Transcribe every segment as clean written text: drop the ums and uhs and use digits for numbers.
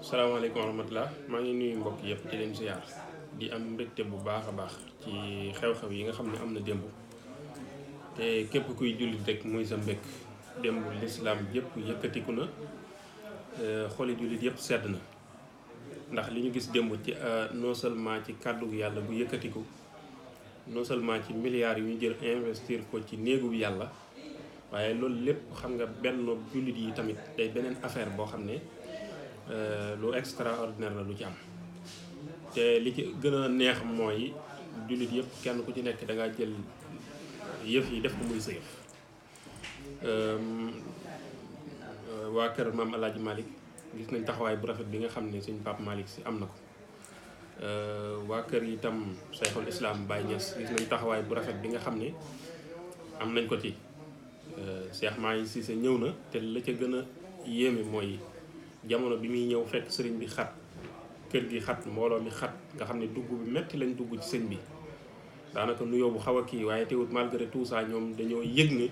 salaamaaleykum wa rahmatulah maa ngi nuyu mbokk yëpp di leen ziar di am mbégte bu baax a baax ci xew-xew yi nga xam ne am na démb te képp kuy jullit rek muy sa mbég démb lislaam yëpp yëkkatiku na xoli jullit yëpp sedd na ndax li ñu gis démb ci non seulement ci kàddu yàlla bu yëkkatiku non seulement ci milliards yu ñu jël investir ko ci néegu bi yàlla waaye loolu lépp xam nga benn jullit yi tamit day beneen affaire boo xam ne lu extraordinaire la lu ci am te li ci gën a neex mooy jullit yëpp kenn ku ci nekk da ngaa jël yëf yi def ko muy sa yëf waa kër maam El Hadj Malick gis nañ taxawaay bu rafet bi nga xam ne sëñ Pape Malick si am na ko waa kër yi itam Cheikhul Islam Baye Niass gis nañ taxawaay bu rafet bi nga xam ne am nañ ko ci Cheikh Mahi Cissé ñëw na te la ca gën a yéeme mooy jamono bi muy ñëw fekk sëriñ bi xat kër gi xat mbooloo mi xat nga xam ne dugg bi metti lañ dugg ci sëñ bi daanaka nuyoo bu xaw a kii waaye teewut malgré tout ça ñoom dañoo yëg ne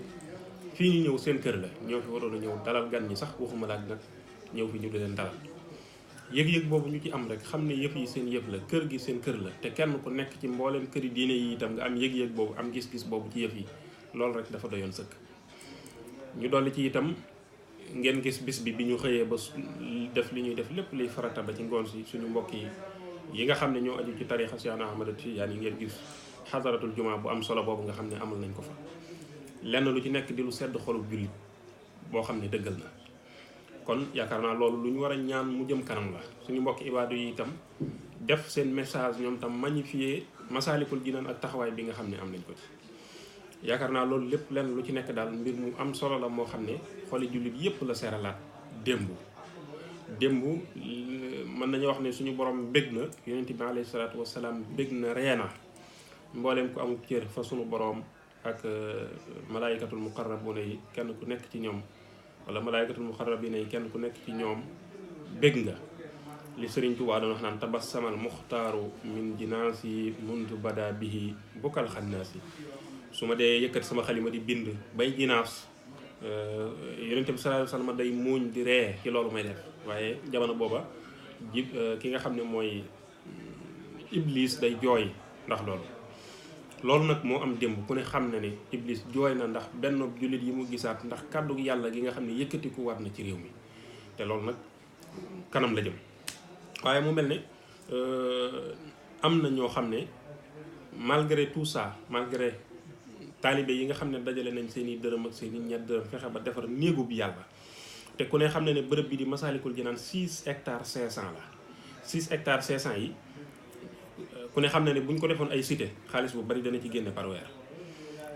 fii ñu ñëw seen kër la ñoo fi waroon a ñëw dalal gan ñi sax waxuma laaj nag ñëw fi ñu di leen dalal yëg-yëg boobu ñu ci am rek xam ne yëf yi seen yëf la kër gi seen kër la te kenn ku nekk ci mbooleem këri diine yi itam nga am yëg-yëg boobu am gis-gis boobu ci yëf yi loolu rek dafa doyoon sëkk ñu dolli ci itam ngeen gis bis bi ñu xëyee ba def li ñuy def lépp liy farata ba ci ngoon si suñu mbokk yi nga xam ne ñoo aju ci tarixa Cheikh Ahmad Tidiane yi ngeen gis xadaratul jumaa bu am solo boobu nga xam ne amal nañ ko fa lenn lu ci nekk di lu sedd xolub jullit boo xam ne dëggal na kon yaakaar naa loolu lu ñu war a ñaan mu jëm kanam la suñu mbokk ibaadu yi itam def seen message ñoom tam magnifier Masaalikul Jinaan ak taxawaay bi nga xam ne am nañ ko ci yaakaar naa loolu lépp lenn lu ci nekk daal mbir mu am solo la moo xam ne xoli jullit yépp la seeralaat démb mën nañu wax ne suñu borom bég na yonent bi alayhi salaatu wasalaam bég na reena mbooleem ku amul cër fa suñu borom ak malaayikatul muqarrabuna yi kenn ku nekk ci ñoom wala malaayikatul muqarrabina yi kenn ku nekk ci ñoom bég nga li Sëriñ Tuubaa doon wax naan tabassamal muxtaaru min jinaasi mundu bada bihi bukkal xannaasi su ma dee yëkkat sama xalima di bind bay jinaas yonent bi sallallahu alayhi wasallam day muuñ di ree ci loolu may def waaye jamono booba ki nga xam ne mooy iblis day jooy ndax loolu nag moo am démb ku ne xam na ne iblis jooy na ndax benn jullit yi mu gisaat ndax kàddu yàlla gi nga xam ne yëkkatiku war na ci réew mi te loolu nag kanam la jëm waaye mu mel ne am na ñoo xam ne malgré tout ça malgré taalibe yi nga xam ne dajale nañ seen i dërëm ak seen i ñett dërëm fexe ba defar néegu bi yàlla te ku ne xam ne ne bërëb bi di Masaalikul Jinaan 6 hectares 500 la 6 hectares 500 yi ku ne xam ne ne bu ñu ko defoon ay cité xaalis bu bari dana ci génn par weer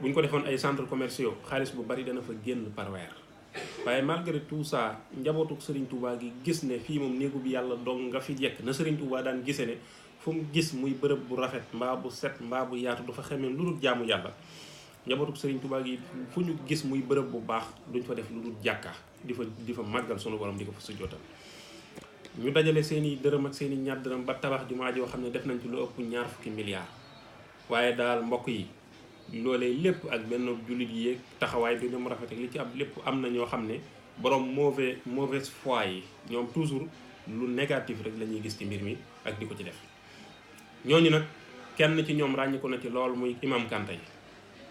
bu ñu ko defoon ay centres commerciaux xaalis bu bari dana fa génn par weer waaye malgré tout ça njabootu Serigne Touba gi gis ne fii moom néegu bi yàlla dong nga fi jekk na Serigne Touba daan gise ne fu mu gis muy bërëb bu rafet mbaa bu set mbaa bu yaatu du fa xamee lu dul jaamu yàlla njabootu Serigne Touba gi fu ñu gis muy bërëb bu baax duñ fa def lu dul jàkka di fa màggal sunu borom di ko fa sujjootal ñu dajale seen i dërëm ak seen i ñaar dërëm ba tabax jumaa joo xam ne def nañ ci lu ëpp 20 milliards waaye daal mbokk yi loolee lépp ak benn jullit yi taxawaay bi ne mu rafet ak li ci am lépp am na ñoo xam ne borom mauvaise foi yi ñoom toujours lu négatif rek la ñuy gis ci mbir mi ak di ko ci def ñooñu nag kenn ci ñoom ràññiku na ci lool muy imam Kanté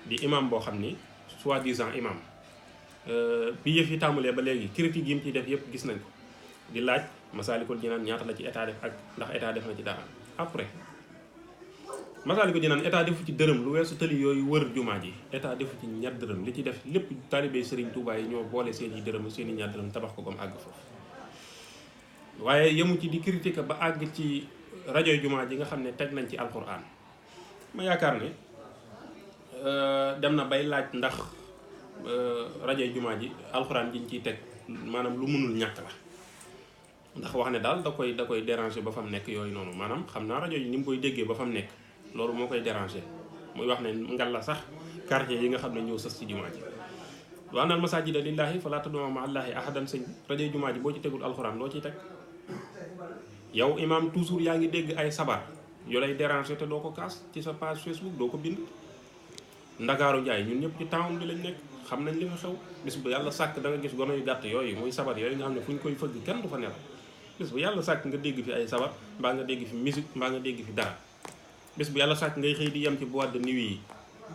di imam boo xam ni soi-disant imam bi yëf yi tàmbalee ba léegi critique yi mu ciy def yëpp gis nañ ko di laaj Masaalikul Jinaan ñaata la ci état def ak ndax état def na ci dara après Masaalikul Jinaan état defu ci dërëm lu weesu tëli yooyu wër jumaa ji état defu ci ñaar dërëm li ci def lépp taalibe Serigne Touba yi ñoo boole seen i dërëm seen i ñaar dërëm tabax ko ba mu àgg foofu waaye yemu ci di critiquer ba àgg ci rajo jumaa ji nga xam ne teg nañ ci alquran ma yaakaar ne dem na bay laaj ndax rajo jumaa ji alxuraan ji ñu ciy teg maanaam lu mënul ñàkk la ndax wax ne daal da koy déranger ba fa mu nekk yooyu noonu maanaam xam naa rajo yi ni mu koy déggee ba fa mu nekk loolu moo koy déranger muy wax ne ngal la sax quartier yi nga xam ne ñoo sës ci jumaa ji wa annal masaajida lillaahi falaa tad'uu ma'a llaahi ahadan sëñ rajo jumaa ji boo ci tegul alxuraan loo ciy teg yow imaam toujours yaa ngi dégg ay sabar yoo lay déranger te doo ko kaas ci sa page Facebook doo ko bind ndakaaru njaay ñun ñëpp ci town bi lañ nekk xam nañ li fa xew bis bu yàlla sàkk da nga gis gono yu gàtt yooyu muy sabar yooyu nga xam ne fu ñu koy fëgg kenn du fa nelaw bés bu yàlla sàkk nga dégg fi ay sabar mbaa nga dégg fi musique mbaa nga dégg fi dara bés bu yàlla sàkk ngay xëy di yem ci boîte de nuit yi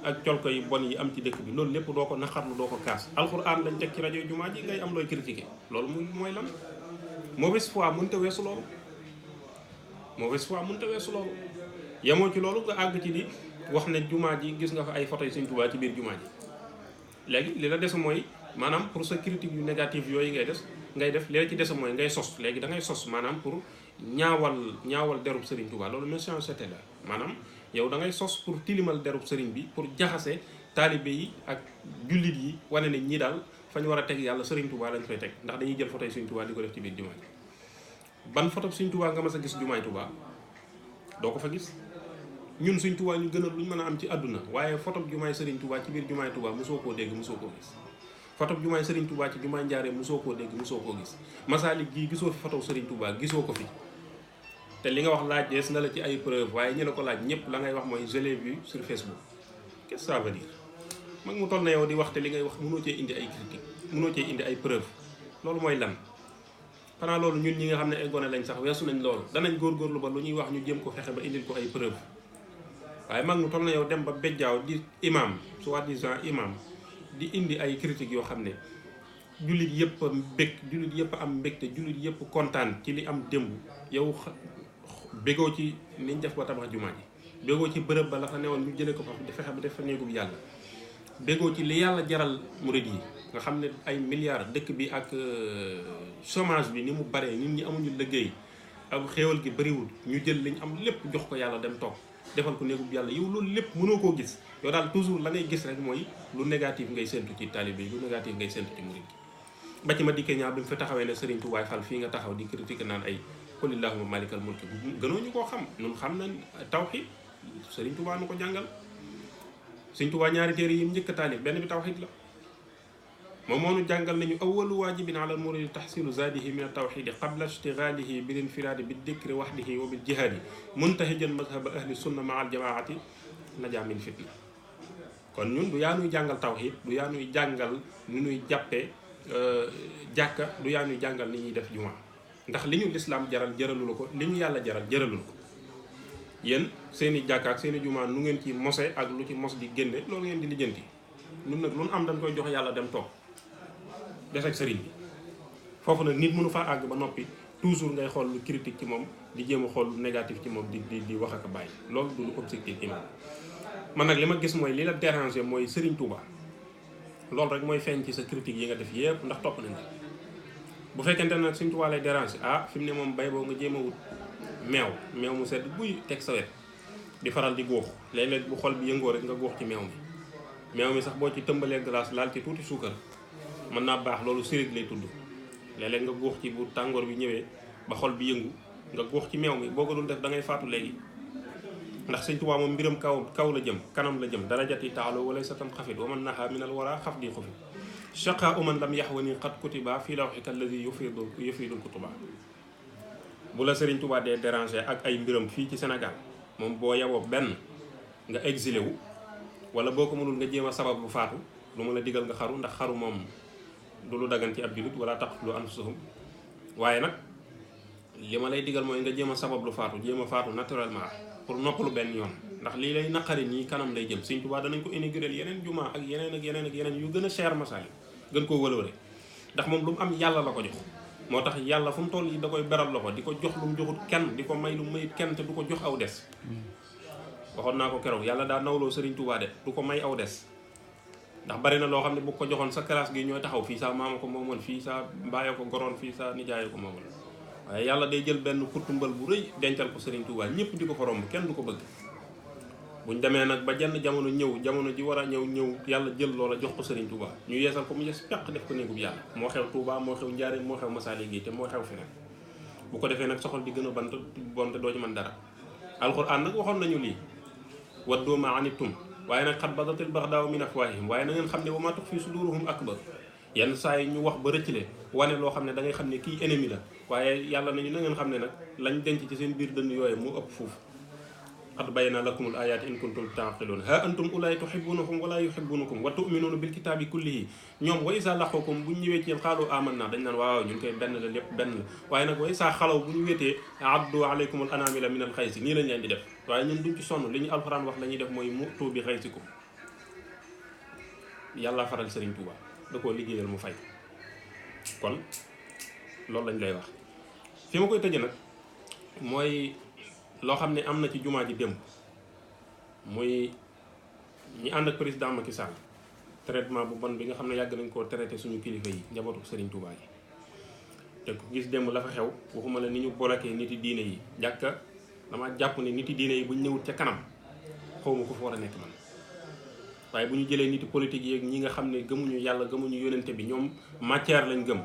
ak colko yi bon yi am ci dëkk bi loolu lépp doo ko naqarlu doo ko kaas alxuraan lañ teg ci rajo jumaa ji ngay am looy critiquer loolu mooy lan mauvaise foi mënta weesu loolu mauvaise foi mënta weesu loolu yemoo ci loolu nga àgg ci di wax ne jumaa ji gis nga fa ay photo yi Sëñ Tuubaa ci biir jumaa ji léegi li la des mooy maanaam pour sa critique yu négatif yooyu ngay def li la ci des mooy ngay sos léegi da ngay sos maanaam pour ñaawal derub Sëriñ Tuubaa loolu méchanceté la maanaam yow da ngay sos pour tilimal derub sëriñ bi pour jaxase taalibe yi ak jullit yi wane ne ñii daal fa ñu war a teg yàlla Sëriñ Tuubaa lañ fay teg ndax dañuy jël photo yi Sëriñ Tuubaa di ko def ci biir jumaa ji ban photo Sëriñ Tuubaa nga mas a gis jumaay Tuubaa doo ko fa gis ñun Sëriñ Tuubaa ñu gënal lu ñu mën a am ci àdduna waaye photo jumaay Sëriñ Tuubaa ci biir jumaay Tuubaa mosoo koo dégg mosoo koo gis photo jumaay Sëriñ Tuubaa ci jumaay Njaaréem mosoo koo dégg mosoo koo gis Masaalik gii gisoo fi photo Sëriñ Tuubaa gisoo ko fi te li nga wax laaj dees na la ci ay preuve waaye ñi la ko laaj ñëpp la ngay wax mooy je l'ai vu sur Facebook qu'est-ce que ça veut dire mag mu toll na yow di wax te li ngay wax mënoo cee indi ay critique mënoo cee indi ay preuve loolu mooy lan xanaa loolu ñun ñi nga xam ne ay gone lañ sax weesu nañ loolu danañ góorgóorlu ba lu ñuy wax ñu jéem ko fexe ba indil ko ay preuve waaye mag mu toll na yow dem ba bejjaaw di imam soi-disant imam di indi ay critiques yoo xam ne jullit yëpp a mbég jullit yëpp a am mbégte jullit yëpp kontaan ci li am démb yow bégoo ci niñ def ba tabax jumaa ji bégoo ci bërëb ba la fa newoon ñu jëlee ko fa di fexe ba def fa néegub yàlla bégoo ci li yàlla jaral murid yi nga xam ne ay milliards dëkk bi ak chômage bi ni mu baree nit ñi amuñu liggéey ak xéewal gi bëriwul ñu jël liñ am lépp jox ko yàlla dem toog defal ko néegub yàlla yow loolu lépp mënoo koo gis yow daal toujours la ngay gis rek mooy lu négatif ngay séntu ci taalibe yi lu négatif ngay séntu ci murid yi ba ci ma dikkee ñaar bi mu fi taxawee ne Serigne Touba Fall fii nga taxaw di critique naan ay qul illahumma malikal mulki gënoo ñu koo xam ñun xam nañ tawxiid Serigne Touba nu ko jàngal Serigne Touba ñaari téere yi mu njëkk a taalif benn bi tawxiid la moom moo nu jàngal nañu awwalu waajibin ala al-muridi tahsilu zaadihi min at-tawxiidi qabla ishtigaalihi bil infiraadi bi dikri wahdihi wa bil jihaadi muntahijan madhaba ahli sunna maa al jamaati najaa min fitna kon ñun du yaa nuy jàngal tawxiid du yaa nuy jàngal nu nuy jàppee jàkka du yaa nuy jàngal ni ñuy def jumaa ndax li ñu lislaam jaral jaralu la ko li ñu yàlla jaral jaralu la ko yéen seeni jàkka ak seeni jumaa nu ngeen ci mose ak lu ci mos di génne loolu ngeen di lijjanti ñun nag lu nu am dañ koy jox yàlla dem toog des ak sëriñ bi foofu nag nit mënu faa àgg ba noppi toujours ngay xool lu critique ci moom di jéem a xool lu négatif ci moom di wax ak a bàyyi loolu du lu objectif imam man nag li ma gis mooy li la déranger mooy Serigne Touba loolu rek mooy feeñ ci sa critique yi nga def yépp ndax topp nañ bu fekkente nag Serigne Touba lay déranger fi mu ne moom bay boo nga jéem a wut meew mu sedd buy teg sa wet di faral di góox léeg-léeg bu xol bi yëngoo rek nga góox ci meew mi sax boo ci tëmbalee glace laal ci tuuti suukar mën naa baax loolu sirig lay tudd léeg-léeg nga góox ci bu tàngoor bi ñëwee ba xol bi yëngu nga góox ci meew mi boo ko dul def da ngay faatu léegi ndax Sëñ Tuubaa moom mbiram kaw la jëm kanam la jëm darajati taalo wala sa tan xafit wa man naha minal wara xaf di xufi chaqa uman lam yaxwani qad kutiba fii lawxika alladi yufidul kutuba bu la Sëriñ Tuubaa dee déranger ak ay mbiram fii ci Sénégal moom boo yeboo benn nga exilé wu wala boo ko mënul nga jéem a sabab bu faatu lu ma la digal nga xaru ndax xaru moom du lu dagan ci ab jullit wala taqtulu anfusahum waaye nag li ma lay digal mooy nga jéem a sabab lu faatu jéem a faatu naturellement pour noppalu benn yoon ndax lii lay naqari nii kanam lay jëm Sëñ Tuubaa danañ ko inaugurer yeneen jumaa ak yeneen yu gën a cher Masalik gën koo wëlëwëre ndax moom lu mu am yàlla la ko jox moo tax yàlla fu mu toll yi da koy beral loxo di ko jox lu mu joxut kenn di ko may lu mayut kenn te du ko jox aw des waxoon naa ko keroog yàlla daa nawloo Sëriñ Tuubaa de du ko may aw des ndax bari na loo xam ne bu ko joxoon sa classe gi ñooy taxaw fii sa maama ko moomoon fii sa mbaaya ko goroon fii sa nijaay ko moomoon waaye yàlla day jël benn kurtumbal bu rëy dencal ko Sëriñ Tuubaa ñëpp di ko fa romb kenn du ko bëgg buñ demee nag ba jenn jamono jamono ji war a ñëw yàlla jël loola jox ko Sëriñ Tuubaa ñu yeesal ko mu yes peq def ko néegub yàlla moo xew Tuubaa moo xew Njaaréem moo xew Masalik gi te moo xew feneen bu ko defee nag soxal di gën a bonte doo ci mën dara alxuraan nag waxoon nañu lii wadduu maa anittum waaye nag xat badatil baxdaaw min afwaahihim waaye na ngeen xam ne wa maa tuxfii suduuruhum akbar yenn saa yi ñu wax ba rëccale wane loo xam ne da ngay xam ne kii ennemi la waaye yàlla nañu na ngeen xam ne nag lañ denc ci seen biir dënn yooyu moo ëpp foofu qad bayyana lakumul ayati in kuntum taqilun ha antum ulay tuhibbunahum wala yuhibbunakum wa tu'minuna bil kitabi kullihi ñoom wa isa laqukum bu ñu ñëwee ci xaalu amanna dañ naan waaw ñun koy benn la lépp benn la waaye nag wa isa xalaw bu ñu wéetee addu alaykumul anamila min al xaysi nii lañ leen di def waaye ñun duñ ci sonn li ñu alxuraan wax la ñuy def mooy mu'tu bi xaysikum yàlla faral Serigne Touba da koo liggéeyal mu fay kon loolu lañ lay wax fi ma koy tëje nag mooy loo xam ne am na ci jumaa ji démb muy ñi ànd ak président Macky Sall traitement bu bon bi nga xam ne yàgg nañ koo traité suñu kilifa yi njabootu Serigne Touba yi te ku gis démb la fa xew waxuma la ni ñu bloqué niti diine yi jàkka dama jàpp ne niti diine yi buñ ñëwut ca kanam xawma ko fa war a nekk man waaye bu ñu jëlee niti politique yi ñi nga xam ne gëmuñu yàlla gëmuñu yónente bi ñoom matière lañ gëm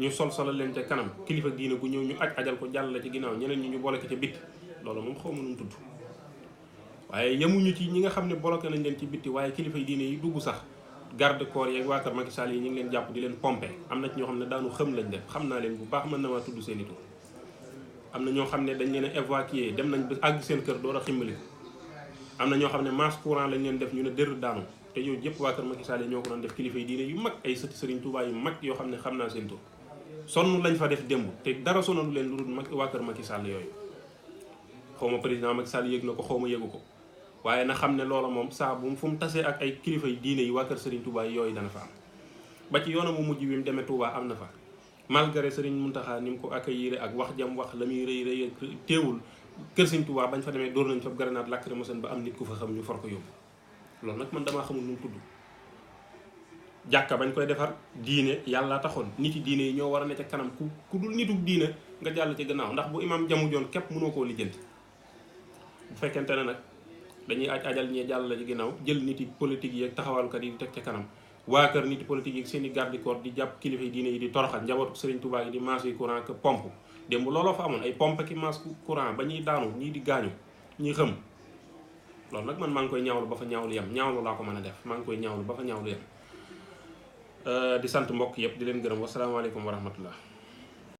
ñu solal leen ca kanam kilifa diine gu ñëw ñu ajal ko jàll la ci ginnaaw ñeneen ñi ñu bloqué ca bitti loolu moom xawma nu mu tudd waaye yemuñu ci ñi nga xam ne bloqué nañ leen ci bitti waaye kilifa diine yi dugg sax garde corps yeeg waa kër Macky Sall yi ñu ngi leen jàpp di leen pompé am na ci ñoo xam ne daanu xëm lañ def xam naa leen bu baax mën na maa tudd seen i tur am na ñoo xam ne dañ leen a évacué dem nañ ba àgg seen kër door a ximmali am na ñoo xam ne masse courant lañ leen def ñu ne dër daanu te yooyu yëpp waa kër Macky Sall yi ñoo ko doon def kilifa yi diine yu mag ay sëti Serigne Touba yu mag yoo xam ne xam naa seen tur sonn lañ fa def démb te dara sonalu leen lu dul waa kër Macky Sall yooyu xaw ma président Macky Sall yëg na ko xaw ma yëgu ko waaye na xam ne loola moom saa bu fu mu tasee ak ay kilifa yi diine yi waa kër Serigne Touba yooyu dana fa am ba ci yoonam mu mujj bi mu demee Touba am na fa malgré Serigne Mountakha ni mu ko accueillir ak wax jam wax la muy rëy rëy teewul kër Serigne Touba bañ fa demee dóor nañ fa grenade lacrymogène ba am nit ku fa xam ñu for ko yóbbu loolu nag man damaa xamul nu mu tudd jàkka bañ koy defar diine yàlla taxoon nit yi diine yi ñoo war a ne ca kanam ku dul nitu diine nga jàll ci gannaaw ndax bu imam jamu joon képp mënoo koo lijjanti bu fekkente ne nag dañuy ajal ñee jàll la ci ginnaaw jël nit yi politique yi ak taxawalkat yi di teg ca kanam waa kër nit yi politique yi ak seen i garde corps di jàpp kilifa yi diine yi di toroxal njabootu Serigne Touba yi di masse yi courant que pompe démb looloo fa amoon ay pompe ki masse courant ba ñuy daanu ñii di gaañu ñuy xëm loolu nag man maa ngi koy ñaawlu ba fa ñaawlu yem ñaawlu laa ko mën a def maa ngi koy ñaawlu ba fa ñaawlu yem di sant mbokk yëpp di leen gërëm wasalaamaaleykum wa rahmatullah